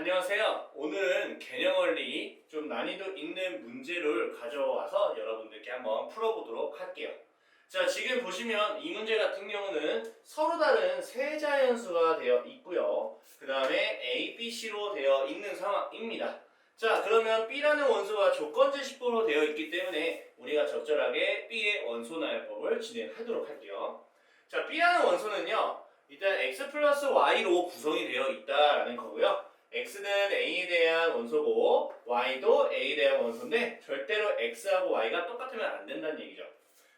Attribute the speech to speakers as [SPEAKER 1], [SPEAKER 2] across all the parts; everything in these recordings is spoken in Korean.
[SPEAKER 1] 안녕하세요. 오늘은 개념원리 좀 난이도 있는 문제를 가져와서 여러분들께 한번 풀어보도록 할게요. 자, 지금 보시면 이 문제 같은 경우는 서로 다른 세 자연수가 되어 있고요. 그 다음에 A, B, C로 되어 있는 상황입니다. 자, 그러면 B라는 원소가 조건제식법으로 되어 있기 때문에 우리가 적절하게 B의 원소 나열법을 진행하도록 할게요. 자, B라는 원소는요, 일단 X 플러스 Y로 구성이 되어 있다라는 거고요. X는 A에 대한 원소고 Y도 A에 대한 원소인데 절대로 X하고 Y가 똑같으면 안 된다는 얘기죠.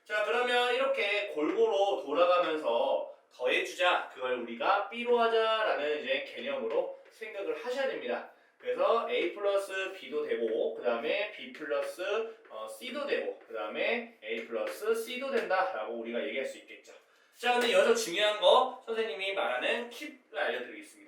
[SPEAKER 1] 자, 그러면 이렇게 골고루 돌아가면서 더해주자, 그걸 우리가 B로 하자라는 이제 개념으로 생각을 하셔야 됩니다. 그래서 A 플러스 B도 되고 그 다음에 B 플러스 C도 되고 그 다음에 A 플러스 C도 된다라고 우리가 얘기할 수 있겠죠. 자, 근데 여기서 중요한 거 선생님이 말하는 팁을 알려드리겠습니다.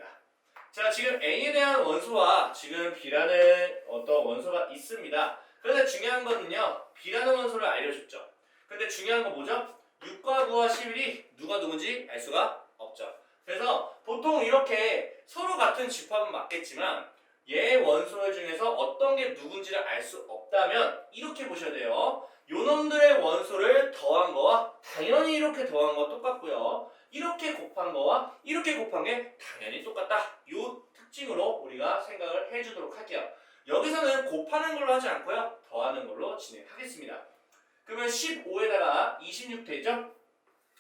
[SPEAKER 1] 자, 지금 A에 대한 원소와 지금 B라는 어떤 원소가 있습니다. 그런데 중요한 거는요, B라는 원소를 알려줬죠. 근데 중요한 건 뭐죠? 6과 9와 11이 누가 누군지 알 수가 없죠. 그래서 보통 이렇게 서로 같은 집합은 맞겠지만 얘 원소들 중에서 어떤 게 누군지를 알 수 없다면 이렇게 보셔야 돼요. 요놈들의 원소를 더한 거와 당연히 이렇게 더한 거 똑같고요. 이렇게 곱한 거와 이렇게 곱한 게 당연히 똑같다. 요 특징으로 우리가 생각을 해주도록 할게요. 여기서는 곱하는 걸로 하지 않고요. 더하는 걸로 진행하겠습니다. 그러면 15에다가 26 되죠?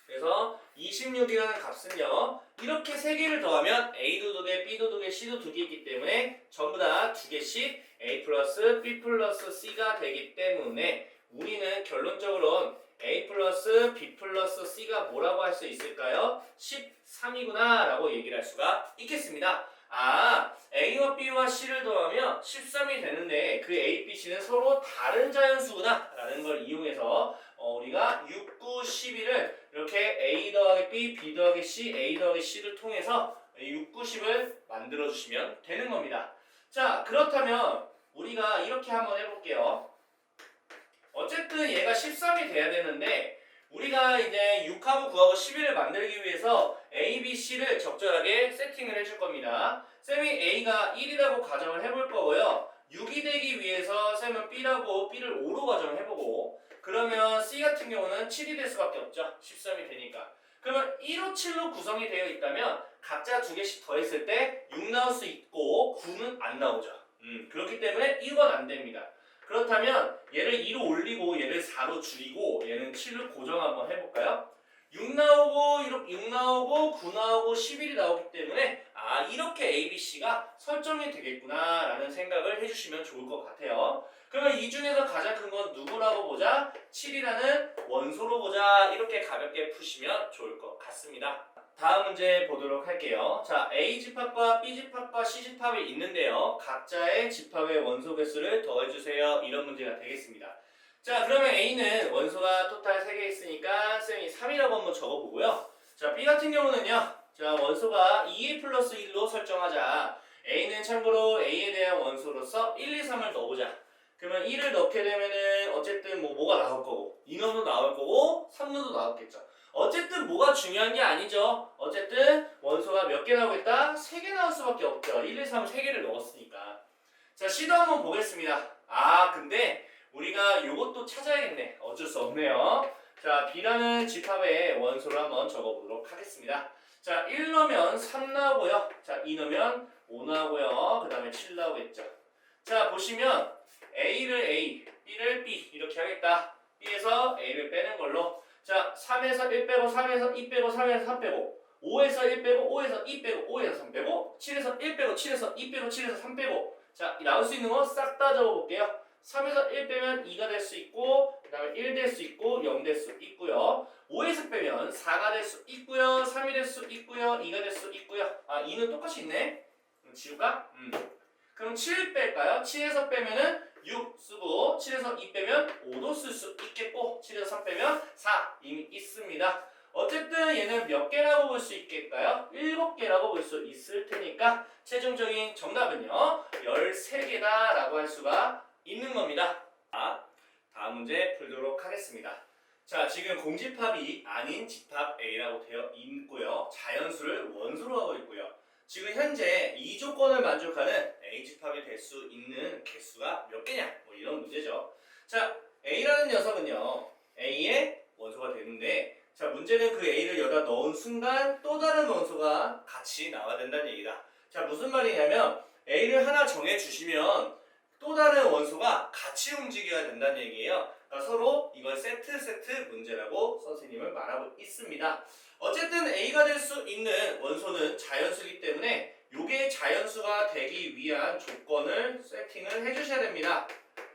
[SPEAKER 1] 그래서 26이라는 값은요. 이렇게 3개를 더하면 A도 2개, B도 2개, C도 2개 있기 때문에 전부 다 2개씩 A 플러스 B 플러스 C가 되기 때문에 우리는 결론적으로는 A 플러스 B 플러스 C가 뭐라고 할 수 있을까요? 13이구나 라고 얘기를 할 수가 있겠습니다. 아, A와 B와 C를 더하면 13이 되는데 그 A, B, C는 서로 다른 자연수구나 라는 걸 이용해서 우리가 6, 9, 11을 이렇게 A 더하기 B, B 더하기 C, A 더하기 C를 통해서 6, 9, 10을 만들어 주시면 되는 겁니다. 자, 그렇다면 우리가 이렇게 한번 해볼게요. 어쨌든 얘가 13이 돼야 되는데 우리가 이제 6하고 9하고 11을 만들기 위해서 A, B, C를 적절하게 세팅을 해줄 겁니다. 쌤이 A가 1이라고 가정을 해볼 거고요. 6이 되기 위해서 쌤은 B를 5로 가정을 해보고 그러면 C 같은 경우는 7이 될 수밖에 없죠. 13이 되니까. 그러면 1호 7로 구성이 되어 있다면 각자 2개씩 더했을 때 6 나올 수 있고 9는 안 나오죠. 그렇기 때문에 1은 안 됩니다. 그렇다면 얘를 2로 올리고 얘를 4로 줄이고 얘는 7을 고정 한번 해볼까요? 6 나오고 6 나오고 9 나오고 11이 나오기 때문에 아 이렇게 ABC가 설정이 되겠구나 라는 생각을 해주시면 좋을 것 같아요. 그러면 이 중에서 가장 큰 건 누구라고 보자? 7이라는 원소로 보자. 이렇게 가볍게 푸시면 좋을 것 같습니다. 다음 문제 보도록 할게요. 자, A집합과 B집합과 C집합이 있는데요. 각자의 집합의 원소 개수를 더해주세요. 이런 문제가 되겠습니다. 자, 그러면 A는 원소가 토탈 3개 있으니까 쌤이 3이라고 한번 적어보고요. 자, B 같은 경우는요. 자, 원소가 2A 플러스 1로 설정하자. A는 참고로 A에 대한 원소로서 1, 2, 3을 넣어보자. 그러면 1을 넣게 되면은 어쨌든 뭐가 나올 거고 2놈도 나올 거고 3놈도 나왔겠죠. 어쨌든 뭐가 중요한 게 아니죠. 어쨌든 원소가 몇 개 나오겠다? 3개 나올 수밖에 없죠. 1, 2, 3, 3개를 넣었으니까. 자, C도 한번 보겠습니다. 아, 근데 우리가 요것도 찾아야겠네. 어쩔 수 없네요. 자, B라는 집합의 원소를 한번 적어보도록 하겠습니다. 자, 1 넣으면 3 나오고요. 자, 2 넣으면 5 나오고요. 그 다음에 7 나오겠죠. 자, 보시면 A를 A, B를 B 이렇게 하겠다. B에서 A를 빼는 걸로 자, 3에서 1 빼고 3에서 2 빼고 3에서 3 빼고 5에서 1 빼고 5에서 2 빼고 5에서 3 빼고 7에서 1 빼고 7에서 2 빼고 7에서 3 빼고 자, 나올 수 있는 거 싹 다 적어볼게요. 3에서 1 빼면 2가 될 수 있고 그 다음에 1 될 수 있고 0 될 수 있고요. 5에서 빼면 4가 될 수 있고요. 3이 될 수 있고요. 2가 될 수 있고요. 아, 2는 똑같이 있네. 그럼 지울까? 그럼 7 뺄까요? 7에서 빼면은 6 쓰고 7에서 2 빼면 5도 쓸 수 있겠고 7에서 3 빼면 4 이미 있습니다. 어쨌든 얘는 몇 개라고 볼 수 있겠까요? 7개라고 볼 수 있을 테니까 최종적인 정답은요 13개다 라고 할 수가 있는 겁니다. 자, 다음 문제 풀도록 하겠습니다. 자, 지금 공집합이 아닌 집합 A라고 되어 있고요. 자연수를 원소로 하고 있고요. 지금 현재 이 조건을 만족하는 A집합이 될 수 있는 개수가 몇 개냐? 뭐 이런 문제죠. 자, A라는 녀석은요. A의 원소가 되는데 자, 문제는 그 A를 여기다 넣은 순간 또 다른 원소가 같이 나와야 된다는 얘기다. 자, 무슨 말이냐면 A를 하나 정해주시면 또 다른 원소가 같이 움직여야 된다는 얘기예요. 그러니까 서로 이걸 세트 문제라고 선생님은 말하고 있습니다. 어쨌든 A가 될 수 있는 원소는 자연수이기 때문에 요게 자연수가 되기 위한 조건을 세팅을 해주셔야 됩니다.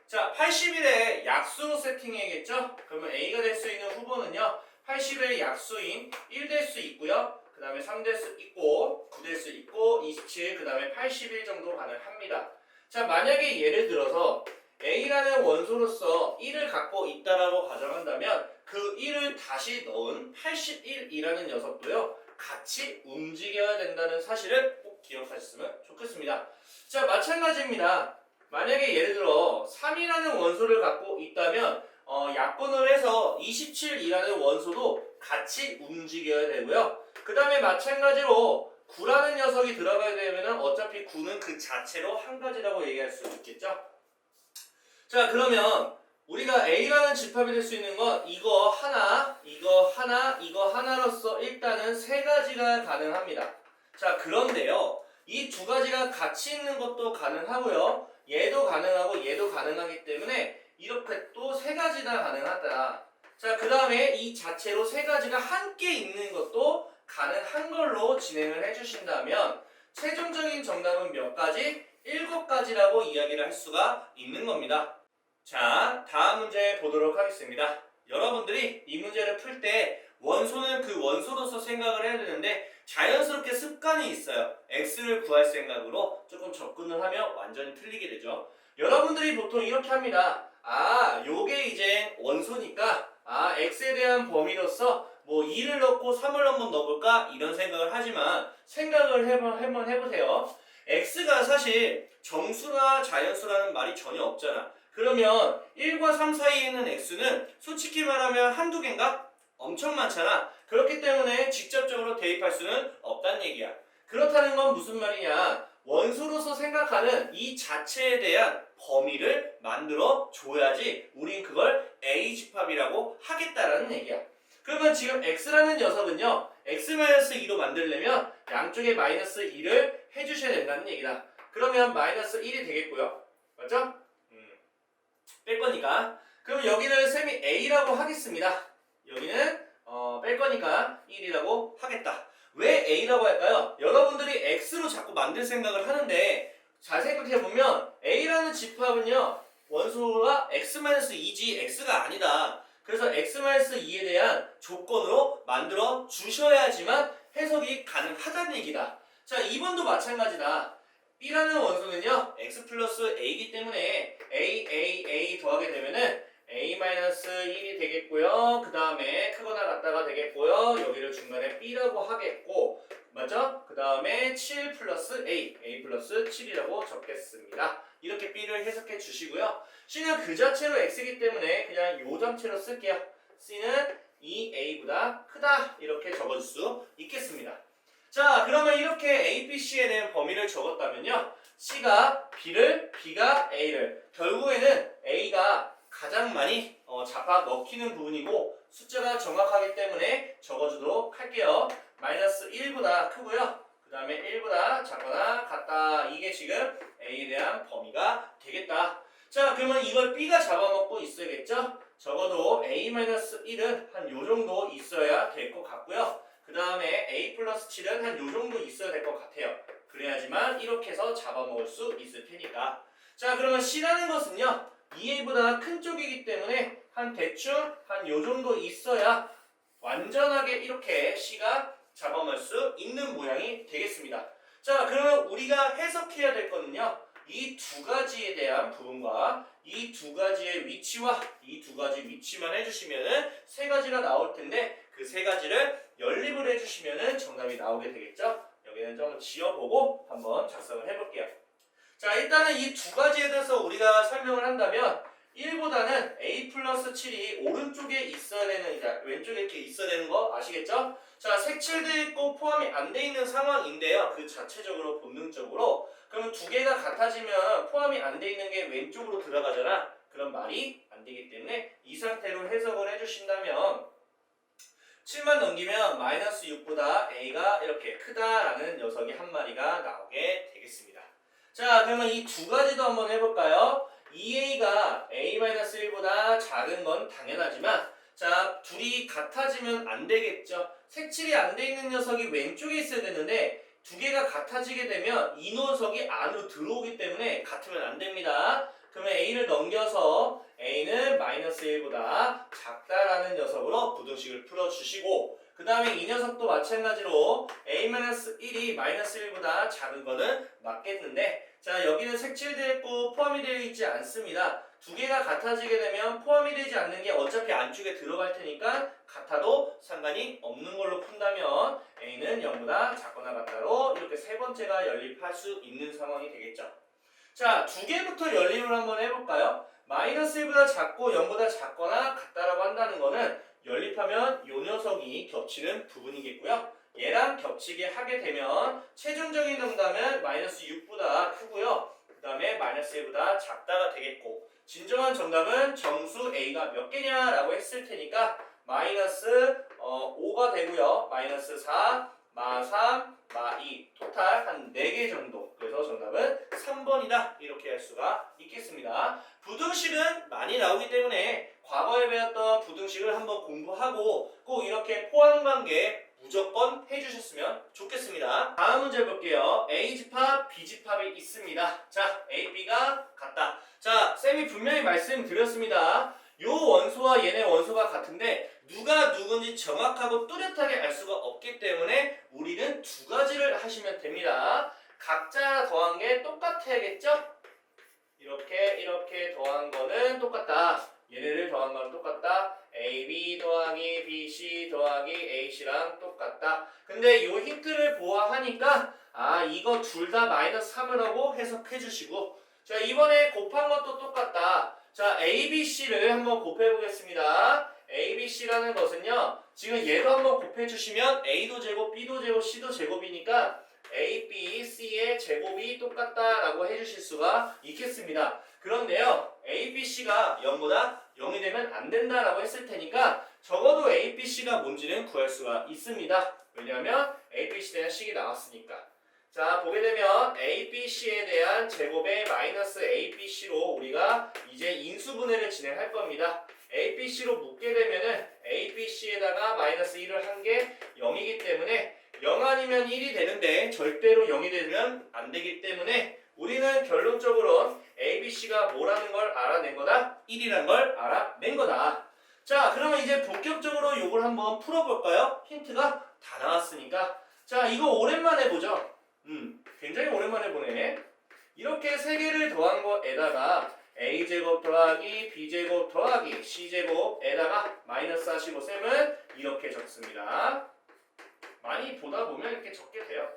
[SPEAKER 1] 자, 80일의 약수로 세팅해야겠죠? 그러면 A가 될 수 있는 후보는요. 80일의 약수인 1 될 수 있고요. 그 다음에 3 될 수 있고 9 될 수 있고 27, 그 다음에 81 정도 가능합니다. 자, 만약에 예를 들어서 A라는 원소로서 1을 갖고 있다라고 가정한다면 그 1을 다시 넣은 81이라는 녀석도요. 같이 움직여야 된다는 사실을 꼭 기억하셨으면 좋겠습니다. 자, 마찬가지입니다. 만약에 예를 들어 3이라는 원소를 갖고 있다면 약분을 해서 27이라는 원소도 같이 움직여야 되고요. 그 다음에 마찬가지로 9라는 녀석이 들어가야 되면 어차피 9는 그 자체로 한 가지라고 얘기할 수 있겠죠. 자, 그러면 우리가 A라는 집합이 될 수 있는 건 이거 하나, 이거 하나, 이거 하나로서 일단은 세 가지가 가능합니다. 자, 그런데요. 이 두 가지가 같이 있는 것도 가능하고요. 얘도 가능하고 얘도 가능하기 때문에 이렇게 또 세 가지 다 가능하다. 자, 그 다음에 이 자체로 세 가지가 함께 있는 것도 가능한 걸로 진행을 해주신다면 최종적인 정답은 몇 가지? 7가지라고 이야기를 할 수가 있는 겁니다. 자, 다음 문제 보도록 하겠습니다. 여러분들이 이 문제를 풀 때 원소는 그 원소로서 생각을 해야 되는데 자연스럽게 습관이 있어요. x를 구할 생각으로 조금 접근을 하면 완전히 틀리게 되죠. 여러분들이 보통 이렇게 합니다. 아, 요게 이제 원소니까 x에 대한 범위로서 뭐 2를 넣고 3을 한번 넣어볼까? 이런 생각을 하지만 생각을 한번 해보세요. x가 사실 정수나 자연수라는 말이 전혀 없잖아. 그러면 1과 3 사이에 있는 x는 솔직히 말하면 한두 개인가? 엄청 많잖아. 그렇기 때문에 직접적으로 대입할 수는 없다는 얘기야. 그렇다는 건 무슨 말이냐? 원소로서 생각하는 이 자체에 대한 범위를 만들어 줘야지 우린 그걸 A집합이라고 하겠다라는 얘기야. 그러면 지금 x라는 녀석은요. x-2로 만들려면 양쪽에 -2를 해주셔야 된다는 얘기다. 그러면 -1이 되겠고요. 맞죠? 뺄 거니까. 그럼 여기를 쌤이 A라고 하겠습니다. 여기는 뺄 거니까 1이라고 하겠다. 왜 A라고 할까요? 여러분들이 X로 자꾸 만들 생각을 하는데 잘 생각해보면 A라는 집합은요. 원소가 X-2지 X가 아니다. 그래서 X-2에 대한 조건으로 만들어 주셔야지만 해석이 가능하다는 얘기다. 자, 2번도 마찬가지다. B라는 원소는요. X 플러스 A이기 때문에 A 더하게 되면은 A-1이 되겠고요. 그 다음에 크거나 같다가 되겠고요. 여기를 중간에 B라고 하겠고 맞죠? 그 다음에 7 플러스 A 플러스 7이라고 적겠습니다. 이렇게 B를 해석해 주시고요. C는 그 자체로 X이기 때문에 그냥 요 전체로 쓸게요. C는 2A보다 크다 이렇게 적어줄 수 있겠습니다. 자, 그러면 이렇게 A, B, C에 대한 범위를 적었다면요. C가 B를, B가 A를. 결국에는 A가 가장 많이 잡아 먹히는 부분이고 숫자가 정확하기 때문에 적어주도록 할게요. -1보다 크고요. 그 다음에 1보다 작거나 같다. 이게 지금 A에 대한 범위가 되겠다. 자, 그러면 이걸 B가 잡아먹고 있어야겠죠? 적어도 A-1은 한 요 정도 있어야 될 것 같고요. 그 다음에 A 플러스 7은 한 요 정도 있어야 될 것 같아요. 그래야지만 이렇게 해서 잡아먹을 수 있을 테니까. 자, 그러면 C라는 것은요. 2A보다 큰 쪽이기 때문에 한 대충 한 요 정도 있어야 완전하게 이렇게 C가 잡아먹을 수 있는 모양이 되겠습니다. 자, 그러면 우리가 해석해야 될 거는요. 이 두 가지에 대한 부분과 이 두 가지의 위치와 이 두 가지 위치만 해주시면은 세 가지가 나올 텐데 그 세 가지를 연립을 해주시면은 정답이 나오게 되겠죠? 여기는 좀 지어보고 한번 작성을 해볼게요. 자, 일단은 이 두 가지에 대해서 우리가 설명을 한다면 1보다는 a 플러스 7이 오른쪽에 있어야 되는, 그러니까 왼쪽에 이렇게 있어야 되는 거 아시겠죠? 자, 색칠돼 있고 포함이 안 돼 있는 상황인데요. 그 자체적으로 본능적으로. 그러면 두 개가 같아지면 포함이 안 돼 있는 게 왼쪽으로 들어가잖아. 그런 말이 안 되기 때문에 이 상태로 해석을 해주신다면 7만 넘기면 마이너스 6보다 a가 이렇게 크다라는 녀석이 한 마리가 나오게 되겠습니다. 자, 그러면 이 두 가지도 한번 해볼까요? 2a가 a-1보다 작은 건 당연하지만 자, 둘이 같아지면 안 되겠죠. 색칠이 안 돼 있는 녀석이 왼쪽에 있어야 되는데 두 개가 같아지게 되면 이 녀석이 안으로 들어오기 때문에 같으면 안 됩니다. 그러면 a를 넘겨서 a는 마이너스 1보다 작다라는 녀석으로 부등식을 풀어주시고 그 다음에 이 녀석도 마찬가지로 a-1이 마이너스 1보다 작은 거는 맞겠는데 자, 여기는 색칠되어 있고 포함이 되어 있지 않습니다. 두 개가 같아지게 되면 포함이 되지 않는 게 어차피 안쪽에 들어갈 테니까 같아도 상관이 없는 걸로 푼다면 a는 0보다 작거나 같다로 이렇게 세 번째가 연립할 수 있는 상황이 되겠죠. 자, 두 개부터 연립을 한번 해볼까요? 마이너스 1보다 작고 0보다 작거나 같다라고 한다는 거는 연립하면 요 녀석이 겹치는 부분이겠고요. 얘랑 겹치게 하게 되면 최종적인 정답은 마이너스 6보다 크고요. 그 다음에 마이너스 1보다 작다가 되겠고 진정한 정답은 정수 a가 몇 개냐라고 했을 테니까 마이너스 5가 되고요. 마이너스 4, 마 3, 마 2, 토탈 한 4개 정도. 그래서 정답은 3번이다. 이렇게 할 수가 있겠습니다. 부등식은 많이 나오기 때문에 과거에 배웠던 부등식을 한번 공부하고 꼭 이렇게 포함관계 무조건 해주셨으면 좋겠습니다. 다음 문제 볼게요. A집합, B집합이 있습니다. 자, A, B가 같다. 자, 쌤이 분명히 말씀드렸습니다. 요 원소와 얘네 원소가 같은데 누가 누군지 정확하고 뚜렷하게 알 수가 없기 때문에 우리는 두 가지를 하시면 됩니다. 각자 더한 게 똑같아야겠죠? 이렇게 더한 거는 똑같다. 얘네를 더한 거는 똑같다. AB 더하기 BC 더하기 AC랑 똑같다. 근데 요 힌트를 보아하니까 이거 둘 다 마이너스 3을 하고 해석해 주시고 자, 이번에 곱한 것도 똑같다. 자, ABC를 한번 곱해 보겠습니다. ABC라는 것은요. 지금 얘도 한번 곱해 주시면 A도 제곱, B도 제곱, C도 제곱이니까 A, B, C의 제곱이 똑같다라고 해주실 수가 있겠습니다. 그런데요, A, B, C가 0보다 0이 되면 안 된다라고 했을 테니까 적어도 A, B, C가 뭔지는 구할 수가 있습니다. 왜냐하면 A, B, C에 대한 식이 나왔으니까. 자, 보게 되면 A, B, C에 대한 제곱의 마이너스 A, B, C로 우리가 이제 인수분해를 진행할 겁니다. A, B, C로 묶게 되면은 A, B, C에다가 마이너스 1을 한 게 0이기 때문에 0 아니면 1이 되는데 절대로 0이 되면 안 되기 때문에 우리는 결론적으로 A, B, C가 뭐라는 걸 알아낸 거다? 1이라는 걸 알아낸 거다. 자, 그러면 이제 본격적으로 요걸 한번 풀어볼까요? 힌트가 다 나왔으니까. 자, 이거 오랜만에 보죠? 굉장히 오랜만에 보네. 이렇게 세 개를 더한 거에다가 A제곱 더하기 B제곱 더하기 C제곱에다가 마이너스 하시고 쌤은 이렇게 적습니다. 많이 보다 보면 이렇게 적게 돼요.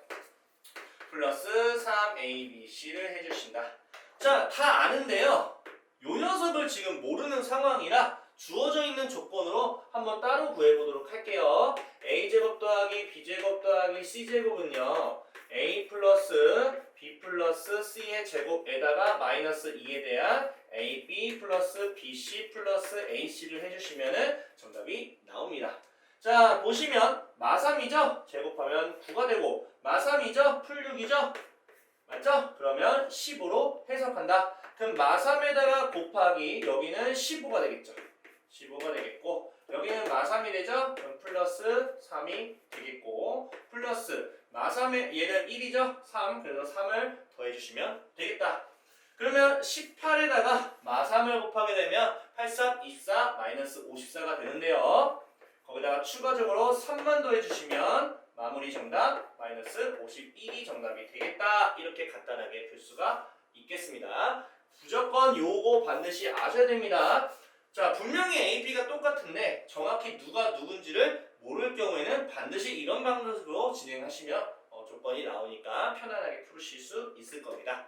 [SPEAKER 1] 플러스 3ABC를 해주신다. 자, 다 아는데요. 요 녀석을 지금 모르는 상황이라 주어져 있는 조건으로 한번 따로 구해보도록 할게요. A제곱 더하기 B제곱 더하기 C제곱은요. A 플러스 B 플러스 C의 제곱에다가 마이너스 2에 대한 AB 플러스 BC 플러스 AC를 해주시면 정답이 나옵니다. 자, 보시면 마3이죠? 제곱하면 9가 되고 마3이죠? 풀6이죠? 맞죠? 그러면 15로 해석한다. 그럼 마3에다가 곱하기 여기는 15가 되겠죠. 15가 되겠고 여기는 마3이 되죠? 그럼 플러스 3이 되겠고 플러스 마3에 얘는 1이죠? 3. 그래서 3을 더해주시면 되겠다. 그러면 18에다가 마3을 곱하게 되면 83, 24, 마이너스 54가 되는데요. 거기다가 추가적으로 3만 더해주시면 마무리 정답 마이너스 51이 정답이 되겠다. 이렇게 간단하게 풀 수가 있겠습니다. 무조건 요거 반드시 아셔야 됩니다. 자, 분명히 A, B가 똑같은데 정확히 누가 누군지를 모를 경우에는 반드시 이런 방식으로 진행하시면 조건이 나오니까 편안하게 풀으실 수 있을 겁니다.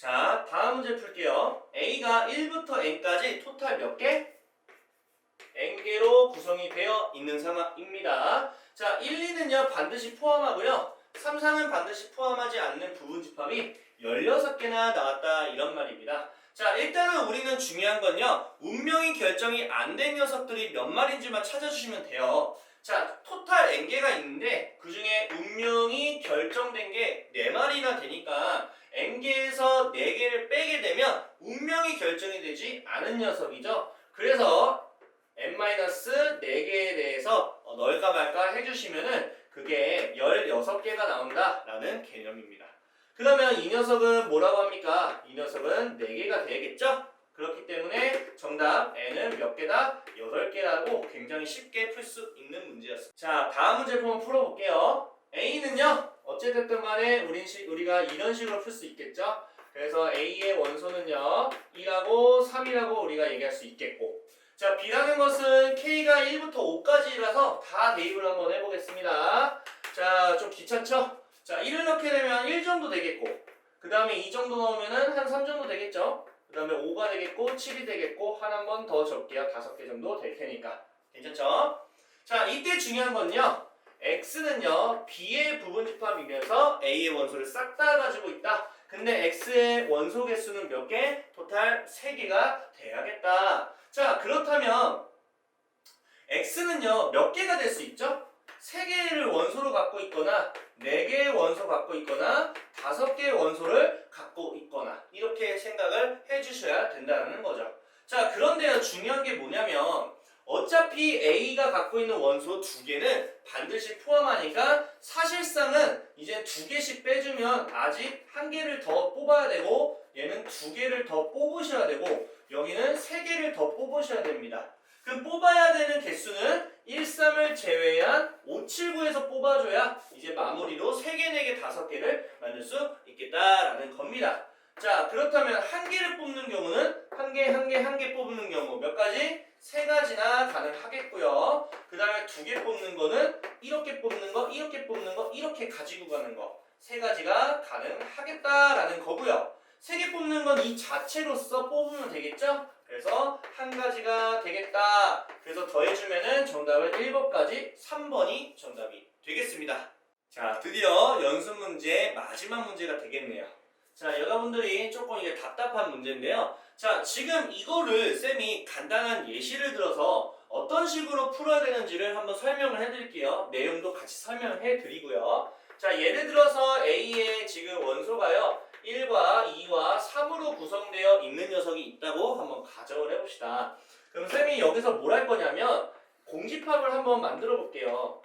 [SPEAKER 1] 자, 다음 문제 풀게요. A가 1부터 N까지 토탈 몇 개? N개로 구성이 되어 있는 상황입니다. 자, 1, 2는요 반드시 포함하고요. 3, 4는 반드시 포함하지 않는 부분집합이 16개나 나왔다 이런 말입니다. 자, 일단은 우리는 중요한 건요. 운명이 결정이 안 된 녀석들이 몇 마리인지만 찾아주시면 돼요. 자, 토탈 N개가 있는데 그 중에 운명이 결정된 게 4마리나 되니까 N개에서 4개를 빼게 되면 운명이 결정이 되지 않은 녀석이죠. 그래서 N-4개에 대해서 넣을까 말까 해주시면은 그게 16개가 나온다라는 개념입니다. 그러면 이 녀석은 뭐라고 합니까? 이 녀석은 4개가 되겠죠? 그렇기 때문에 정답 N은 몇 개다? 8개라고 굉장히 쉽게 풀 수 있는 문제였습니다. 자, 다음 문제 한번 풀어볼게요. A는요, 어쨌든 간에 우리가 이런 식으로 풀 수 있겠죠? 그래서 A의 원소는요, 2라고 3이라고 우리가 얘기할 수 있겠고, 자, B라는 것은 K가 1부터 5까지라서 다 대입을 한번 해보겠습니다. 자, 좀 귀찮죠? 자, 1을 넣게 되면 1 정도 되겠고, 그 다음에 2 정도 넣으면 한 3 정도 되겠죠? 그 다음에 5가 되겠고, 7이 되겠고, 한 번 더 적게요. 5개 정도 될 테니까. 괜찮죠? 자, 이때 중요한 건요, X는요, B의 부분집합이면서 A의 원소를 싹 다 가지고 있다. 근데 X의 원소 개수는 몇 개? 토탈 3개가 돼야겠다. 자, 그렇다면 X는요 몇 개가 될 수 있죠? 3개를 원소로 갖고 있거나 4개의 원소 갖고 있거나 5개의 원소를 갖고 있거나 이렇게 생각을 해주셔야 된다는 거죠. 자, 그런데요 중요한 게 뭐냐면 어차피 A가 갖고 있는 원소 2개는 반드시 포함하니까 사실상은 이제 2개씩 빼주면 아직 1개를 더 뽑아야 되고 얘는 2개를 더 뽑으셔야 되고 여기는 3개를 더 뽑으셔야 됩니다. 그럼 뽑아야 되는 개수는 1, 3을 제외한 5, 7, 9에서 뽑아줘야 이제 마무리로 3개, 4개, 5개를 만들 수 있겠다라는 겁니다. 자, 그렇다면 1개를 뽑는 경우는 1개 뽑는 경우 몇 가지? 3가지나 가능하겠고요. 그 다음에 2개 뽑는 거는 이렇게 뽑는 거, 이렇게 뽑는 거, 이렇게 가지고 가는 거 3가지가 가능하겠다라는 거고요. 3개 뽑는 건 이 자체로서 뽑으면 되겠죠? 그래서 1가지가 되겠다. 그래서 더해주면은 정답은 1번까지 3번이 정답이 되겠습니다. 자, 드디어 연습 문제 마지막 문제가 되겠네요. 자, 여러분들이 조금 이게 답답한 문제인데요. 자, 지금 이거를 쌤이 간단한 예시를 들어서 어떤 식으로 풀어야 되는지를 한번 설명을 해드릴게요. 내용도 같이 설명을 해드리고요. 자, 예를 들어서 A의 지금 원소가요. 1과 2와 3으로 구성되어 있는 녀석이 있다고 한번 가정을 해봅시다. 그럼 쌤이 여기서 뭘 할 거냐면 공집합을 한번 만들어 볼게요.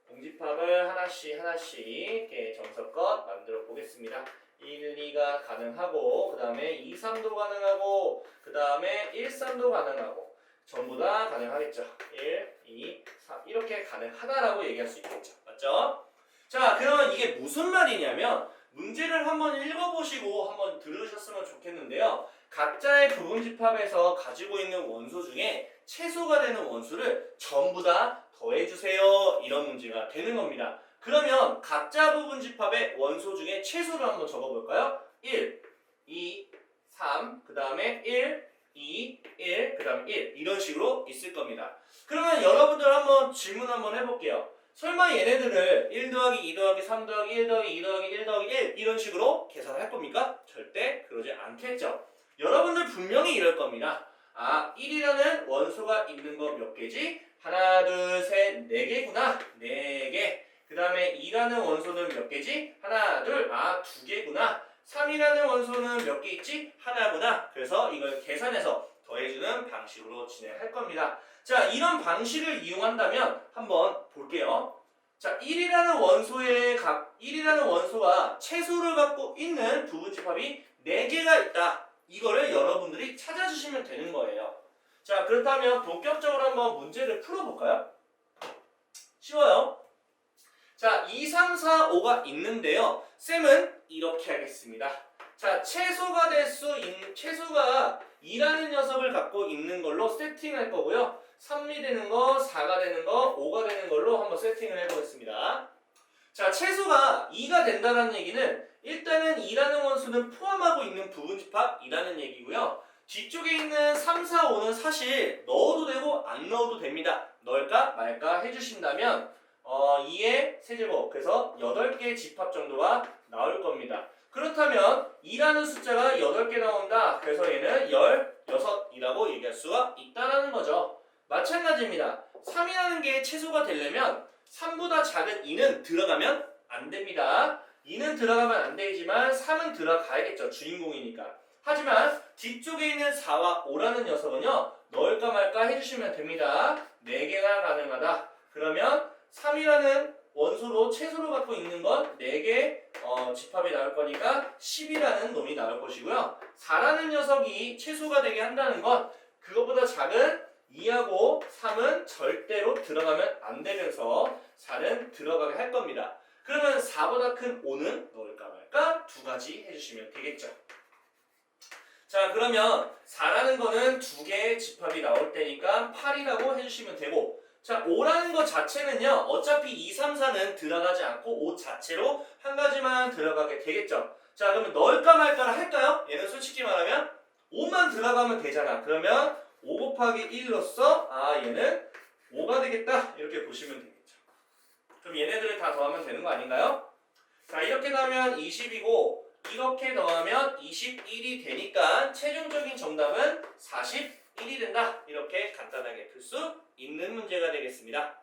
[SPEAKER 1] 공집합을 하나씩 이렇게 정석껏 만들어 보겠습니다. 1, 2가 가능하고 그 다음에 2, 3도 가능하고 그 다음에 1, 3도 가능하고 전부 다 가능하겠죠. 1, 2, 3 이렇게 가능하다라고 얘기할 수 있겠죠. 맞죠? 자, 그러면 이게 무슨 말이냐면 문제를 한번 읽어보시고 한번 들으셨으면 좋겠는데요. 각자의 부분집합에서 가지고 있는 원소 중에 최소가 되는 원소를 전부 다 더해주세요. 이런 문제가 되는 겁니다. 그러면 각자 부분집합의 원소 중에 최소를 한번 적어볼까요? 1, 2, 3, 그 다음에 1, 2, 1, 그 다음에 1 이런 식으로 있을 겁니다. 그러면 여러분들 한번 질문 한번 해볼게요. 설마 얘네들을 1 더하기 2 더하기 3 더하기 1 더하기 2 더하기 1 더하기 1 이런 식으로 계산할 겁니까? 절대 그러지 않겠죠. 여러분들 분명히 이럴 겁니다. 아, 1이라는 원소가 있는 거 몇 개지? 하나, 둘, 셋, 4개구나. 4개. 그 다음에 2라는 원소는 몇 개지? 하나, 둘, 2개구나. 3이라는 원소는 몇 개 있지? 하나구나. 그래서 이걸 계산해서 더해주는 방식으로 진행할 겁니다. 자, 이런 방식을 이용한다면 한번 볼게요. 자, 1이라는 원소가 최소를 갖고 있는 부분집합이 4개가 있다. 이거를 여러분들이 찾아주시면 되는 거예요. 자, 그렇다면 본격적으로 한번 문제를 풀어볼까요? 쉬워요. 자, 2, 3, 4, 5가 있는데요. 쌤은 이렇게 하겠습니다. 자, 최소가 2라는 녀석을 갖고 있는 걸로 세팅할 거고요. 3이 되는 거, 4가 되는 거, 5가 되는 걸로 한번 세팅을 해보겠습니다. 자, 최소가 2가 된다는 얘기는 일단은 2라는 원수는 포함하고 있는 부분집합이라는 얘기고요. 뒤쪽에 있는 3, 4, 5는 사실 넣어도 되고 안 넣어도 됩니다. 넣을까 말까 해주신다면 2의 세제곱, 그래서 8개의 집합 정도가 나올 겁니다. 그렇다면 2라는 숫자가 8개 나온다. 그래서 얘는 16이라고 얘기할 수가 있다는 거죠. 마찬가지입니다. 3이라는 게 최소가 되려면 3보다 작은 2는 들어가면 안 됩니다. 2는 들어가면 안 되지만 3은 들어가야겠죠. 주인공이니까. 하지만 뒤쪽에 있는 4와 5라는 녀석은요. 넣을까 말까 해주시면 됩니다. 4개가 가능하다. 그러면 3이라는 원소로 최소로 갖고 있는 건 4개 집합이 나올 거니까 10이라는 놈이 나올 것이고요. 4라는 녀석이 최소가 되게 한다는 건 그것보다 작은 2하고 3은 절대로 들어가면 안 되면서 4는 들어가게 할 겁니다. 그러면 4보다 큰 5는 넣을까 말까 두 가지 해주시면 되겠죠. 자, 그러면 4라는 거는 2개의 집합이 나올 때니까 8이라고 해주시면 되고, 자, 5라는 것 자체는요, 어차피 2, 3, 4는 들어가지 않고 5 자체로 한 가지만 들어가게 되겠죠. 자, 그러면 넣을까 말까를 할까요? 얘는 솔직히 말하면 5만 들어가면 되잖아. 그러면 5 곱하기 1로서 얘는 5가 되겠다. 이렇게 보시면 되겠죠. 그럼 얘네들을 다 더하면 되는 거 아닌가요? 자, 이렇게 더하면 20이고 이렇게 더하면 21이 되니까 최종적인 정답은 41이 된다. 이렇게 간단하게 풀 수 있는 문제가 되겠습니다.